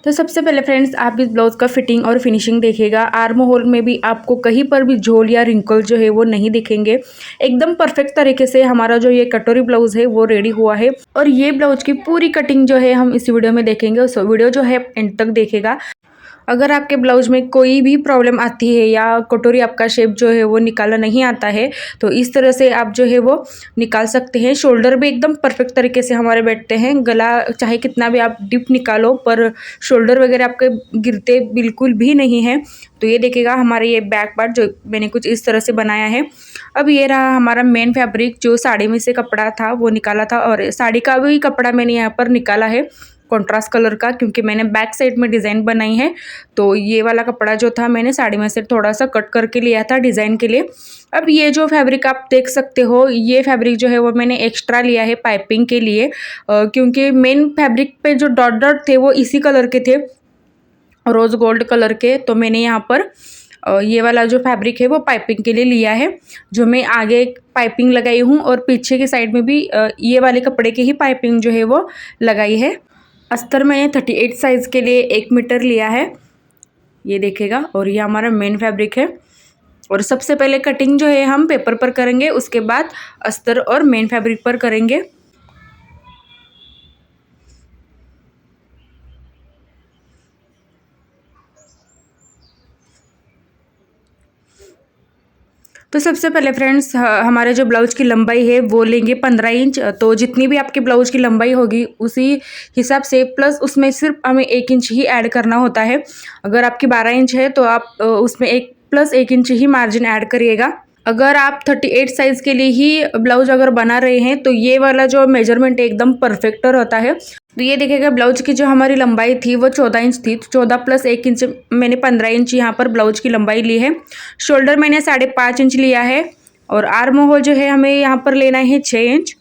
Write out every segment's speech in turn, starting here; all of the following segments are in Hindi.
तो सबसे पहले फ्रेंड्स आप इस ब्लाउज़ का फिटिंग और फिनिशिंग देखिएगा। आर्म होल में भी आपको कहीं पर भी झोल या रिंकल जो है वो नहीं दिखेंगे। एकदम परफेक्ट तरीके से हमारा जो ये कटोरी ब्लाउज़ है वो रेडी हुआ है। और ये ब्लाउज़ की पूरी कटिंग जो है हम इस वीडियो में देखेंगे। उस वीडियो जो है एंड तक देखेगा। अगर आपके ब्लाउज़ में कोई भी प्रॉब्लम आती है या कटोरी आपका शेप जो है वो निकाला नहीं आता है, तो इस तरह से आप जो है वो निकाल सकते हैं। शोल्डर भी एकदम परफेक्ट तरीके से हमारे बैठते हैं। गला चाहे कितना भी आप डिप निकालो पर शोल्डर वगैरह आपके गिरते बिल्कुल भी नहीं है। तो ये देखिएगा हमारे ये बैक पार्ट जो मैंने कुछ इस तरह से बनाया है। अब ये रहा हमारा मेन फैब्रिक जो साड़ी में से कपड़ा था वो निकाला था, और साड़ी का भी कपड़ा मैंने यहाँ पर निकाला है कॉन्ट्रास्ट कलर का, क्योंकि मैंने बैक साइड में डिज़ाइन बनाई है। तो ये वाला कपड़ा जो था मैंने साड़ी में से थोड़ा सा कट करके लिया था डिज़ाइन के लिए। अब ये जो फैब्रिक आप देख सकते हो, ये फैब्रिक जो है वो मैंने एक्स्ट्रा लिया है पाइपिंग के लिए, क्योंकि मेन फैब्रिक पे जो डॉट डॉट थे वो इसी कलर के थे, रोज़ गोल्ड कलर के। तो मैंने यहाँ पर ये वाला जो फैब्रिक है वो पाइपिंग के लिए लिया है, जो मैं आगे पाइपिंग लगाई हूँ और पीछे की साइड में भी ये वाले कपड़े की ही पाइपिंग जो है वो लगाई है। अस्तर मैंने 38 साइज़ के लिए 1 मीटर लिया है, ये देखेगा। और ये हमारा मेन फैब्रिक है। और सबसे पहले कटिंग जो है हम पेपर पर करेंगे, उसके बाद अस्तर और मेन फैब्रिक पर करेंगे। तो सबसे पहले फ्रेंड्स हमारे जो ब्लाउज़ की लंबाई है वो लेंगे 15 इंच। तो जितनी भी आपके ब्लाउज़ की लंबाई होगी उसी हिसाब से प्लस उसमें सिर्फ हमें 1 इंच ही ऐड करना होता है। अगर आपकी 12 इंच है तो आप उसमें 1 इंच ही मार्जिन ऐड करिएगा। अगर आप 38 साइज़ के लिए ही ब्लाउज़ अगर बना रहे हैं तो ये वाला जो मेजरमेंट एकदम परफेक्ट होता है। तो ये देखिएगा ब्लाउज की जो हमारी लंबाई थी वो 14 इंच थी, तो 14 + 1 इंच मैंने 15 इंच यहाँ पर ब्लाउज की लंबाई ली है। शोल्डर मैंने 5.5 इंच लिया है, और आर्म होल जो है हमें यहाँ पर लेना है 6 इंच।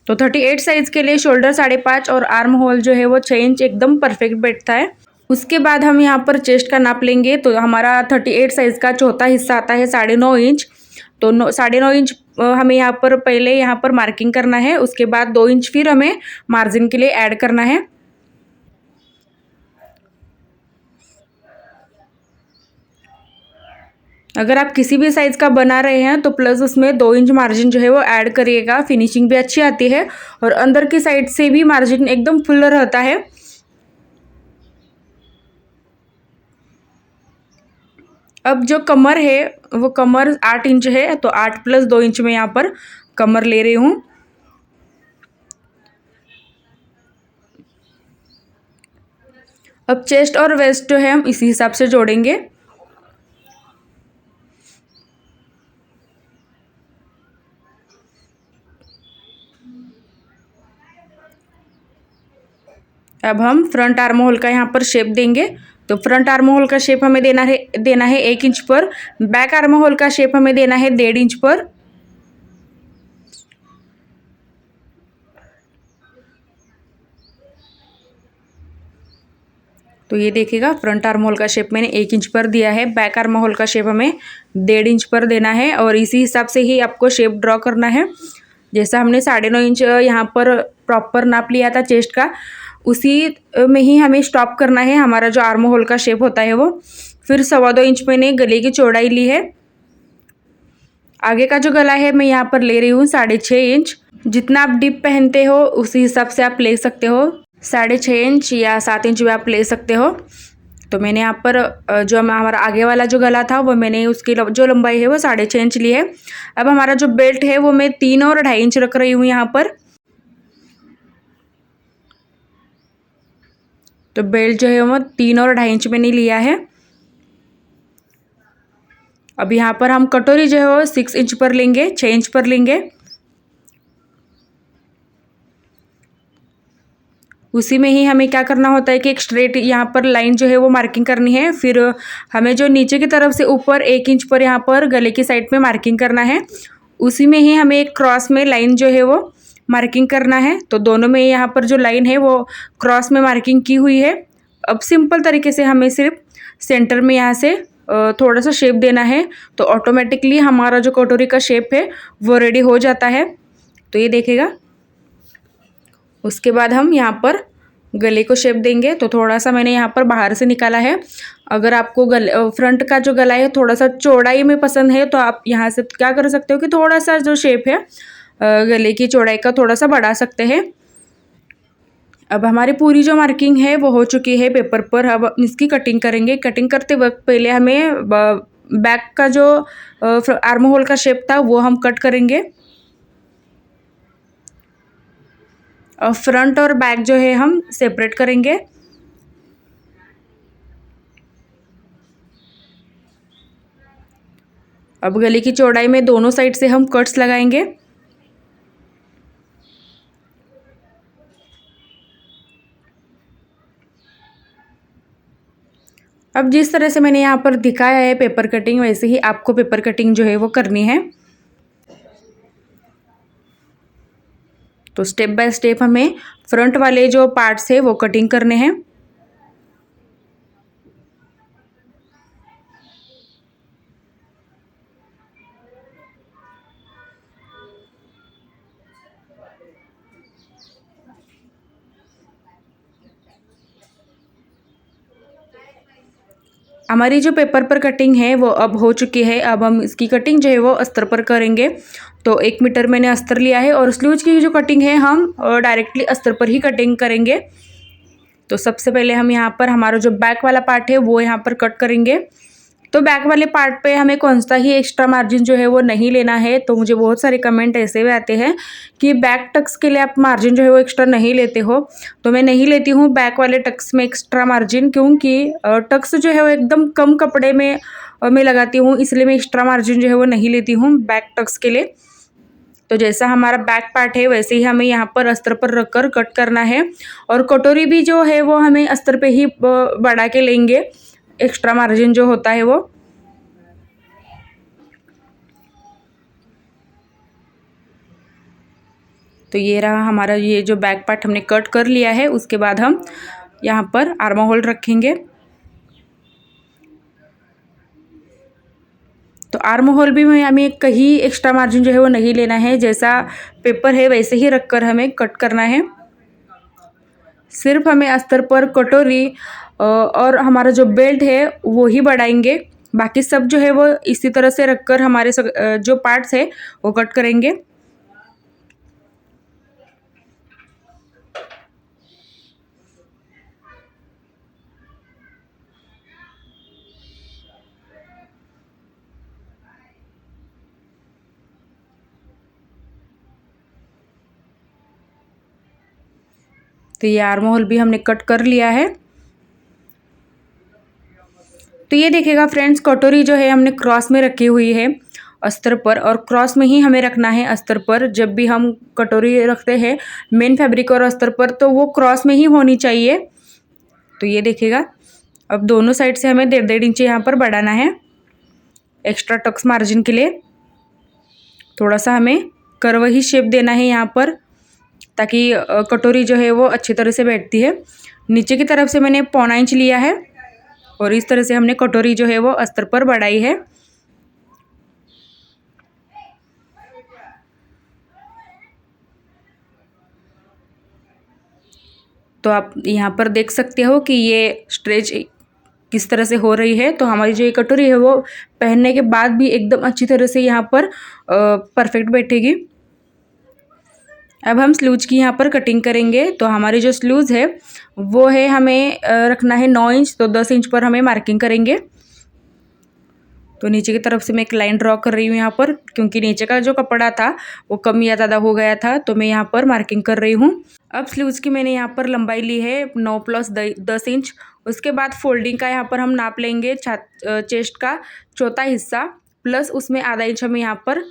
तो 38 साइज़ के लिए शोल्डर 5.5 और आर्म होल जो है वो 6 इंच एकदम परफेक्ट बैठता है। उसके बाद हम यहाँ पर चेस्ट का नाप लेंगे। तो हमारा 38 साइज़ का चौथा हिस्सा आता है 9.5 इंच। तो 9.5 इंच हमें यहाँ पर पहले यहाँ पर मार्किंग करना है, उसके बाद 2 इंच फिर हमें मार्जिन के लिए ऐड करना है। अगर आप किसी भी साइज़ का बना रहे हैं तो प्लस उसमें 2 इंच मार्जिन जो है वो ऐड करिएगा, फिनिशिंग भी अच्छी आती है और अंदर की साइड से भी मार्जिन एकदम फुल रहता है। अब जो कमर है वो कमर 8 इंच है, तो 8 + 2 इंच में यहाँ पर कमर ले रही हूँ। अब चेस्ट और वेस्ट जो है हम इसी हिसाब से जोड़ेंगे। अब हम फ्रंट आर्म होल का यहाँ पर शेप देंगे। तो फ्रंट आर्म होल का शेप हमें देना है 1 इंच पर। बैक आर्म होल का शेप हमें देना है 1.5 इंच पर। तो ये देखिएगा फ्रंट आर्म होल का शेप मैंने 1 इंच पर दिया है, बैक आर्म होल का शेप हमें 1.5 इंच पर देना है, और इसी हिसाब से ही आपको शेप ड्रॉ करना है। जैसा हमने 9.5 इंच यहाँ पर प्रॉपर नाप लिया था चेस्ट का, उसी में ही हमें स्टॉप करना है हमारा जो आर्म होल का शेप होता है वो। फिर 2.25 इंच मैंने गले की चौड़ाई ली है। आगे का जो गला है मैं यहाँ पर ले रही हूँ 6.5 इंच। जितना आप डिप पहनते हो उसी हिसाब से आप ले सकते हो, 6.5 इंच या 7 इंच भी आप ले सकते हो। तो मैंने यहाँ पर जो हमारा आगे वाला जो गला था वो मैंने उसकी जो लंबाई है वो 6.5 इंच ली है। अब हमारा जो बेल्ट है वो मैं 3 और 2.5 इंच रख रही हूँ यहाँ पर। तो बेल्ट जो है वो 3 और 2.5 इंच मैंने लिया है। अब यहाँ पर हम कटोरी जो है वो 6 इंच पर लेंगे, 6 इंच पर लेंगे। उसी में ही हमें क्या करना होता है कि एक स्ट्रेट यहाँ पर लाइन जो है वो मार्किंग करनी है। फिर हमें जो नीचे की तरफ से ऊपर 1 इंच पर यहाँ पर गले की साइड में मार्किंग करना है। उसी में ही हमें एक क्रॉस में लाइन जो है वो मार्किंग करना है। तो दोनों में यहाँ पर जो लाइन है वो क्रॉस में मार्किंग की हुई है। अब सिंपल तरीके से हमें सिर्फ सेंटर में यहाँ से थोड़ा सा शेप देना है, तो ऑटोमेटिकली हमारा जो कटोरी का शेप है वो रेडी हो जाता है। तो ये देखेगा। उसके बाद हम यहाँ पर गले को शेप देंगे। तो थोड़ा सा मैंने यहाँ पर बाहर से निकाला है। अगर आपको फ्रंट का जो गला है थोड़ा सा चौड़ाई में पसंद है तो आप यहाँ से क्या कर सकते हो कि थोड़ा सा जो शेप है गले की चौड़ाई का थोड़ा सा बढ़ा सकते हैं। अब हमारी पूरी जो मार्किंग है वो हो चुकी है पेपर पर। अब इसकी कटिंग करेंगे। कटिंग करते वक्त पहले हमें बैक का जो आर्म होल का शेप था वो हम कट करेंगे। और फ्रंट और बैक जो है हम सेपरेट करेंगे। अब गले की चौड़ाई में दोनों साइड से हम कट्स लगाएंगे। अब जिस तरह से मैंने यहाँ पर दिखाया है पेपर कटिंग, वैसे ही आपको पेपर कटिंग जो है वो करनी है। तो स्टेप बाय स्टेप हमें फ्रंट वाले जो पार्ट्स है वो कटिंग करने हैं। हमारी जो पेपर पर कटिंग है वो अब हो चुकी है। अब हम इसकी कटिंग जो है वो अस्तर पर करेंगे। तो 1 मीटर मैंने अस्तर लिया है और स्लीव्स की जो कटिंग है हम डायरेक्टली अस्तर पर ही कटिंग करेंगे। तो सबसे पहले हम यहाँ पर हमारा जो बैक वाला पार्ट है वो यहाँ पर कट करेंगे। तो बैक वाले पार्ट पे हमें कौन सा ही एक्स्ट्रा मार्जिन जो है वो नहीं लेना है। तो मुझे बहुत सारे कमेंट ऐसे भी आते हैं कि बैक टक्स के लिए आप मार्जिन जो है वो एक्स्ट्रा नहीं लेते हो। तो मैं नहीं लेती हूँ बैक वाले टक्स में एक्स्ट्रा मार्जिन, क्योंकि टक्स जो है वो एकदम कम कपड़े में मैं लगाती हूँ, इसलिए मैं एक्स्ट्रा मार्जिन जो है वो नहीं लेती हूँ बैक टक्स के लिए। तो जैसा हमारा बैक पार्ट है वैसे ही हमें यहाँ पर अस्तर पर रखकर कट करना है। और कटोरी भी जो है वो हमें अस्तर पे ही बढ़ा के लेंगे, एक्स्ट्रा मार्जिन जो होता है वो। तो ये रहा हमारा ये जो बैक पार्ट हमने कट कर लिया है। उसके बाद हम यहाँ पर आर्म होल रखेंगे। तो आर्म होल भी में हमें कहीं एक्स्ट्रा मार्जिन जो है वो नहीं लेना है, जैसा पेपर है वैसे ही रखकर हमें कट करना है। सिर्फ हमें अस्तर पर कटोरी और हमारा जो बेल्ट है वो ही बढ़ाएंगे, बाकी सब जो है वो इसी तरह से रखकर हमारे जो पार्ट्स है वो कट करेंगे। तो ये आर्म होल भी हमने कट कर लिया है। तो ये देखिएगा फ्रेंड्स, कटोरी जो है हमने क्रॉस में रखी हुई है अस्तर पर, और क्रॉस में ही हमें रखना है अस्तर पर। जब भी हम कटोरी रखते हैं मेन फैब्रिक और अस्तर पर तो वो क्रॉस में ही होनी चाहिए। तो ये देखिएगा, अब दोनों साइड से हमें 1.5 इंच यहाँ पर बढ़ाना है एक्स्ट्रा टक्स मार्जिन के लिए। थोड़ा सा हमें कर्व ही शेप देना है यहाँ पर, ताकि कटोरी जो है वो अच्छी तरह से बैठती है। नीचे की तरफ से मैंने 1.25 इंच लिया है और इस तरह से हमने कटोरी जो है वो अस्तर पर बढ़ाई है। तो आप यहाँ पर देख सकते हो कि ये स्ट्रेच किस तरह से हो रही है। तो हमारी जो ये कटोरी है वो पहनने के बाद भी एकदम अच्छी तरह से यहाँ पर परफेक्ट बैठेगी। अब हम स्लीव्स की यहाँ पर कटिंग करेंगे। तो हमारी जो स्लीव्स है वो है हमें रखना है 9 इंच, तो 10 इंच पर हमें मार्किंग करेंगे। तो नीचे की तरफ से मैं एक लाइन ड्रॉ कर रही हूँ यहाँ पर, क्योंकि नीचे का जो कपड़ा था वो कम या ज़्यादा हो गया था, तो मैं यहाँ पर मार्किंग कर रही हूँ। अब स्लीव्स की मैंने यहाँ पर लंबाई ली है 9 + 10 इंच। उसके बाद फोल्डिंग का यहाँ पर हम नाप लेंगे चेस्ट का चौथा हिस्सा, प्लस उसमें आधा इंच हमें यहाँ पर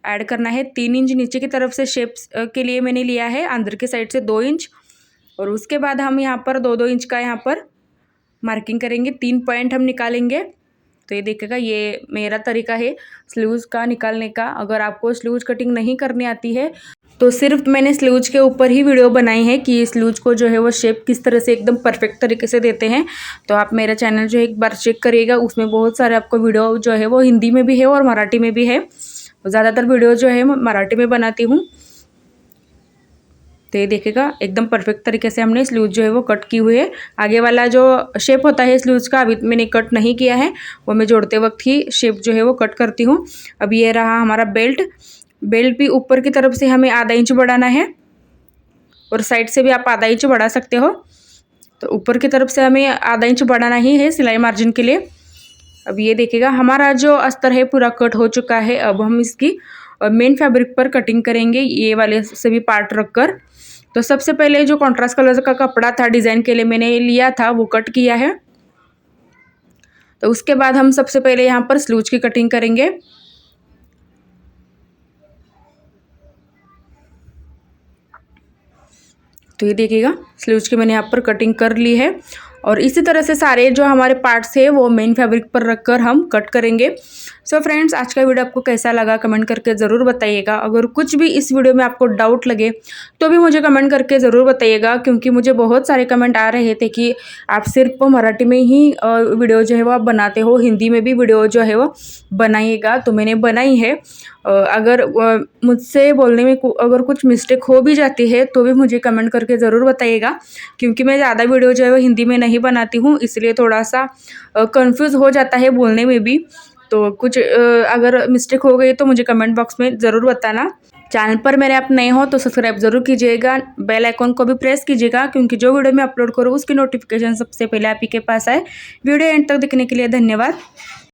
ऐड करना है। 3 इंच नीचे की तरफ से शेप्स के लिए मैंने लिया है, अंदर की साइड से 2 इंच, और उसके बाद हम यहाँ पर 2-2 इंच का यहाँ पर मार्किंग करेंगे। 3 पॉइंट हम निकालेंगे। तो ये देखिएगा, ये मेरा तरीका है स्लीव्स का निकालने का। अगर आपको स्लीव्स कटिंग नहीं करनी आती है तो सिर्फ मैंने स्लीव्स के ऊपर ही वीडियो बनाई है कि स्लीव्स को जो है वो शेप किस तरह से एकदम परफेक्ट तरीके से देते हैं। तो आप मेरा चैनल जो है एक बार चेक करिएगा, उसमें बहुत सारे आपको वीडियो जो है वो हिंदी में भी है और मराठी में भी है। ज़्यादातर वीडियो जो है मैं मराठी में बनाती हूँ। तो ये देखिएगा एकदम परफेक्ट तरीके से हमने स्लीव्स जो है वो कट की हुई है। आगे वाला जो शेप होता है स्लीव्स का अभी मैंने कट नहीं किया है, वो मैं जोड़ते वक्त ही शेप जो है वो कट करती हूँ। अब ये रहा हमारा बेल्ट। बेल्ट भी ऊपर की तरफ से हमें आधा इंच बढ़ाना है और साइड से भी आप आधा इंच बढ़ा सकते हो। तो ऊपर की तरफ से हमें आधा इंच बढ़ाना ही है सिलाई मार्जिन के लिए। अब ये देखिएगा हमारा जो अस्तर है पूरा कट हो चुका है। अब हम इसकी मेन फैब्रिक पर कटिंग करेंगे, ये वाले सभी पार्ट रखकर। तो सबसे पहले जो कॉन्ट्रास्ट कलर का कपड़ा था डिज़ाइन के लिए मैंने लिया था वो कट किया है। तो उसके बाद हम सबसे पहले यहाँ पर स्लीव्स की कटिंग करेंगे। तो ये देखिएगा स्लीव्स की मैंने यहाँ पर कटिंग कर ली है और इसी तरह से सारे जो हमारे पार्ट्स है वो मेन फैब्रिक पर रखकर हम कट करेंगे। सो फ्रेंड्स, आज का वीडियो आपको कैसा लगा कमेंट करके ज़रूर बताइएगा। अगर कुछ भी इस वीडियो में आपको डाउट लगे तो भी मुझे कमेंट करके ज़रूर बताइएगा, क्योंकि मुझे बहुत सारे कमेंट आ रहे थे कि आप सिर्फ मराठी में ही वीडियो जो है वो आप बनाते हो, हिंदी में भी वीडियो जो है वो बनाइएगा। तो मैंने बनाई है। अगर मुझसे बोलने में अगर कुछ मिस्टेक हो भी जाती है तो भी मुझे कमेंट करके ज़रूर बताइएगा, क्योंकि मैं ज़्यादा वीडियो जो है वो हिंदी में नहीं बनाती हूँ, इसलिए थोड़ा सा कंफ्यूज हो जाता है बोलने में भी। तो कुछ अगर मिस्टेक हो गई तो मुझे कमेंट बॉक्स में ज़रूर बताना। चैनल पर मेरे आप नए हो तो सब्सक्राइब ज़रूर कीजिएगा, बेल आइकॉन को भी प्रेस कीजिएगा, क्योंकि जो वीडियो मैं अपलोड करूँ उसकी नोटिफिकेशन सबसे पहले आप ही के पास आए। वीडियो एंड तक देखने के लिए धन्यवाद।